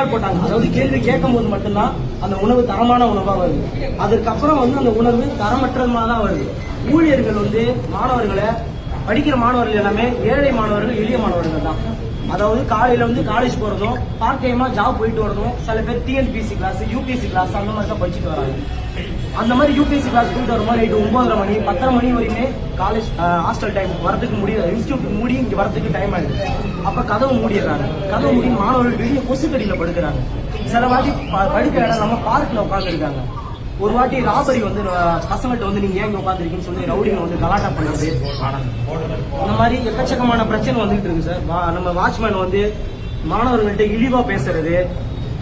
போட்டாங்க. அதாவது கேள்வி கேட்கும் போது மட்டும்தான் அந்த உணவு தரமான உணவா வருது. அதுக்கப்புறம் அந்த உணவு தரமற்றமா தான் வருது. ஊழியர்கள் மாணவர்களை படிக்கிற மாணவர்கள் எல்லாமே ஏழை மாணவர்கள், எளிய மாணவர்கள் தான். அதாவது காலையில காலேஜ் போறதும், பார்ட் டைமா ஜாப் போயிட்டு வரதும், சில பேர் டிஎன்பிசி கிளாஸ், யூபிஎஸ்சி கிளாஸ் அந்த மாதிரி தான் படிச்சுட்டு வராங்க. அந்த மாதிரி யூபிஎஸ்சி கிளாஸ் போயிட்டு வரும்போது நைட்டு 9:30 மணி 10:30 மணி வரையுமே காலேஜ் ஹாஸ்டல் டைம் வரதுக்கு முடியாது. இன்ஸ்டியூட் மூடி இங்க வரதுக்கு டைம் ஆயிடுது. அப்ப கதவு மூடிடுறாங்க. கதவு மூடி மாணவர்கள் வெளியே கொசுக்கடியில படுக்கிறாங்க. சில வாட்டி படுக்கிற இடம் நம்ம பார்க்ல உட்கார்ந்து இருக்காங்க. ஒரு வாட்டி ராபரி பசங்கள்ட்ட நீங்க ஏன் உட்காந்துருக்கீங்கன்னு சொல்லி ரவுடிங்க கலாட்டா பண்றது, இந்த மாதிரி எக்கச்சக்கமான பிரச்சனை வந்துகிட்டு இருக்கு சார். நம்ம வாட்ச்மேன் மாணவர்கள்ட்ட இழிவா பேசுறது,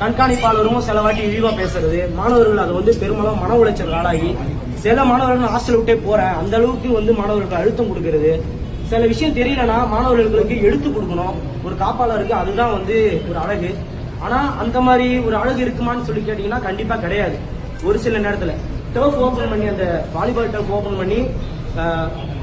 கண்காணிப்பாளரும் சில வாட்டி இழிவா பேசுறது, மாணவர்கள் அதை பெரும்பாலும் மன உளைச்சல் ஆளாகி சில மாணவர்கள் ஹாஸ்டல் விட்டே போறேன் அந்த அளவுக்கு மாணவர்களுக்கு அழுத்தம் கொடுக்கறது. சில விஷயம் தெரியலன்னா மாணவர்களுக்கு எடுத்து கொடுக்கணும். ஒரு காப்பாளருக்கு அதுதான் ஒரு அழகு. ஆனா அந்த மாதிரி ஒரு அழகு இருக்குமான்னு சொல்லி கேட்டீங்கன்னா கண்டிப்பா கிடையாது. ஒரு சில நேரத்துல டர்ஃப் ஓபன் பண்ணி, அந்த வாலிபால் டர்ஃப் ஓபன் பண்ணி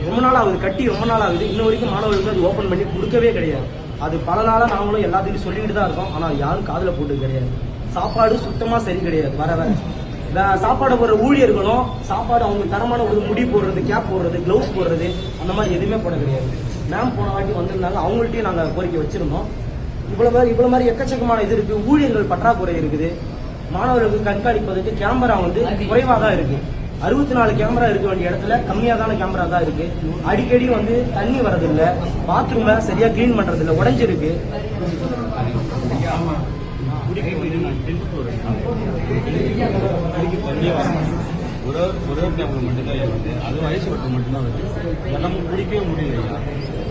ரொம்ப நாள் ஆகுது, கட்டி ரொம்ப நாள் ஆகுது. இன்ன வரைக்கும் மாணவர்களுக்கு அது ஓபன் பண்ணி கொடுக்கவே கிடையாது. அது பல நாளா நாங்களும் எல்லாத்தையும் சொல்லிட்டு தான் இருக்கோம். ஆனா யாரும் காதுல போட்டு கிடையாது. சாப்பாடு சுத்தமா சரி கிடையாது. வர சாப்பாடு போடுற ஊழியர்களும் சாப்பாடு அவங்க தரமான ஒரு முடி போடுறது, கேப் போடுறது, கிளவுஸ் போடுறது அந்த மாதிரி எதுவுமே போட கிடையாது. மேம் போன வாட்டி வந்திருந்தாங்க, அவங்கள்ட்டையும் நாங்க கோரிக்கை வச்சிருந்தோம். இவ்வளவு மாதிரி எக்கச்சக்கமான இது இருக்கு. ஊழியர்கள் பற்றாக்குறை இருக்குது. மாணவர்களுக்கு கண்காணிப்பதற்கு கேமரா குறைவா தான் இருக்கு. 64 கேமரா இருக்க வேண்டிய இடத்துல கம்மியாதான கேமரா தான் இருக்கு. அடிக்கடி தண்ணி வரதில்லை, பாத்ரூம்ல சரியா கிளீன் பண்றது இல்லை, உடைஞ்சிருக்கு. ஒரே கேமரா மட்டும்தான் இருக்கு. அது வயசு மட்டும்தான் இருக்கு. நம்ம பிடிக்கவே முடியல.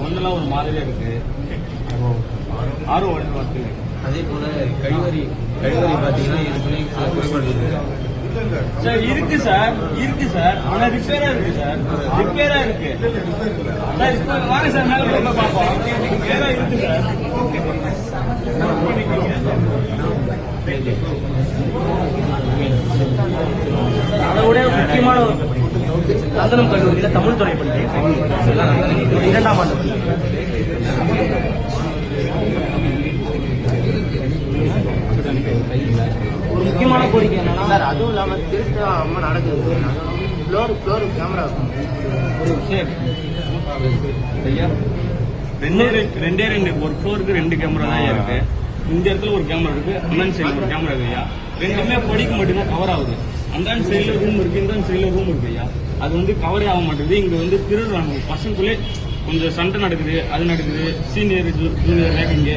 ஒன்னெல்லாம் ஒரு மாதிரியா இருக்கு. ஆர்வம் வருது. அதே போல கழிவறை பாத்தீங்கன்னா சார் இருக்கு சார். ஆனா ரிப்பேரா இருக்கு சார். வாங்க சார், மேல பார்ப்போம். ரிப்பேரா இருக்கு சார். அதை விட முக்கியமான நந்தனம் கல்லூரியில தமிழ் துறை படிக்கிறேன், 2ஆம் ஆண்டு. ஒரு முக்கியமான கோரிக்கை என்னன்னா சார், அதுவும் இல்லாம திருட்டு அம்மா நடக்குது. ஃப்ளோர் கேமரா ரெண்டே ஒரு ஃப்ளோருக்கு 2 கேமரா தான் இருக்கு. இந்த இடத்துல ஒரு கேமரா இருக்கு, அந்த சைடுல ஒரு கேமரா இருக்கு ஐயா. ரெண்டுமே படிக்க மட்டும்தான் கவர் ஆகுது. அந்த சைடுல ரூம் இருக்கு, இந்த சைடுல ரூம் இருக்கு ஐயா. அது கவரே ஆக மாட்டேங்குது. இங்க திருடுறாங்க. பசங்களுக்குள்ளே கொஞ்சம் சண்டை நடக்குது, அது நடக்குது. Senior junior ரேகிங்க